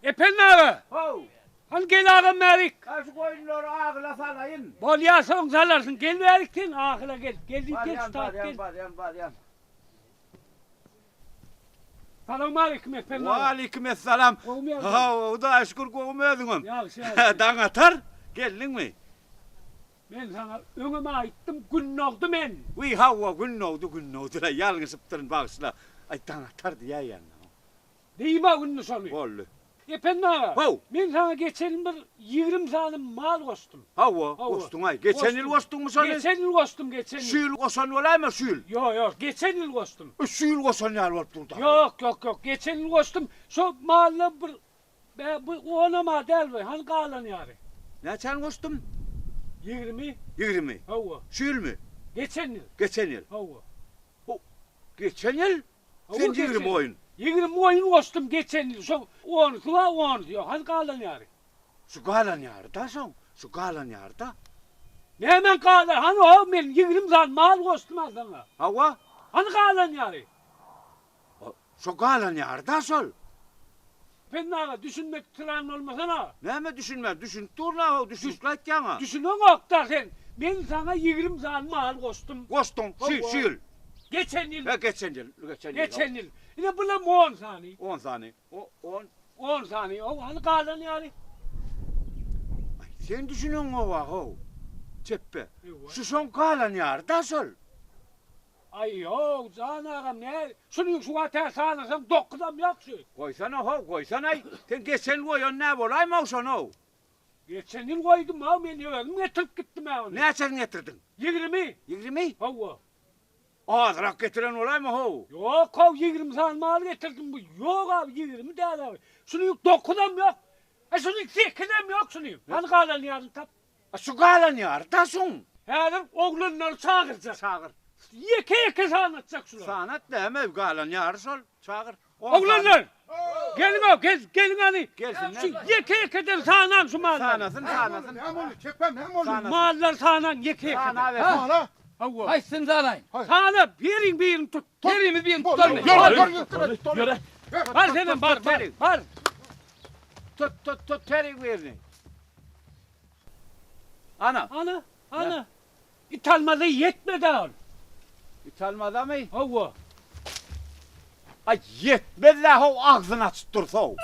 Efendim ağa. Ho. Hani gel ağam merik. Kaç koyunları ağla salayın. Bol yasan salarsın. Gel meriktin ağla gel. Gel gel Baryan, start gel. baryan. Selamun aleyküm efendim Ve ağa. aleykümselam. Kovmuyor musun? Ha, o da şükür kovmuyordum. Ya şey. Dan atar. Geldin mi? Ben sana önüme aittim gün oldu men. Uy hava gün oldu la yalnız sıptırın bağışla. Ay dan atar diye yani. Deyime gününü soruyor. Oldu. Efendim ağa. Ho. Ben sana geçen bir 20 tane mal kostum. Hava Hava. kostun ay. Geçen yıl kostun mu sen? Geçen yıl kostum geçen yıl. Şu yıl kosan olay mı şu yıl? Yok geçen yıl kostum. Şu yıl kosan yer var burada. Yok geçen yıl kostum. Şu mahalle bir bu ona mal değil mi? Hani kalan yani. Ne sen kostun? 20 20. hava. Şu yıl mı? Geçen yıl Geçen yıl. hava. Geçen yıl? Hava Sen geçen 20 yıl. oyun. 20 oyun kostum geçen yıl. Şu 10 kula 10 diyor. Hani kalan yani. Şu galan yarda son. Şu galan yarda. Ne hemen kalan? Hani o ben 20 tane mal kostum adına. Hava. Hani kalan yani. Şu galan yarda sol. Ben ağa düşünmek tıran olmasana. Ne mi düşünme? Düşün durna o düşünsek yana. Düşünün okta sen. Ben sana 20 tane mal kostum. Kostun şu yıl. Geçen yıl. Ve geçen yıl. Geçen yıl. Yine buna 10 saniye. 10 saniye. O 10. 10 saniye. O hani kalan yani. Sen düşünün o var o. Ceppe. Eyvah. Şu son galan yarda sol. Ay yok sana ağam ne? Şunu şu ateş sağlasam dokudam yok şu. Koysana ho koysana. Sen geçen koyun ne bolay mı olsun o? Geçen yıl koydum ha ben yörelim getirip gittim ha onu. Ne sen getirdin? 20. 20? Hava. Ağdırak getiren olay mı ho? Yok o 20 tane mal getirdim bu. Yok abi 20 değil abi. Şunu yok dokudam yok. Şunu sekidem yok şunu. Hani kalan yarın tap. Şu galan yarda son. Her oğlunları çağıracak. Çağır. Yeke anlatacak şunu. Sanat deme galan yarı sol. Çağır. Oğlanlar. Gelin o gelin hani. Gelsinler. Şu yekeden sağınan şu mallar. Sanasın sanasın. Hem onu çekmem hem onu. Sana. Mallar sağınan yekeden. Sana ver. Hala. Hava. Hay sen zanayın. Sağına birin tut. Birimiz bir Gör tutar mı? gör. Göre. Var senin var. Tut terik verin. Ana. Ana. İtalmada yetmedi al. İtalmada mı? Hava. Ay yetmedi la ho ağzına tuttursa o.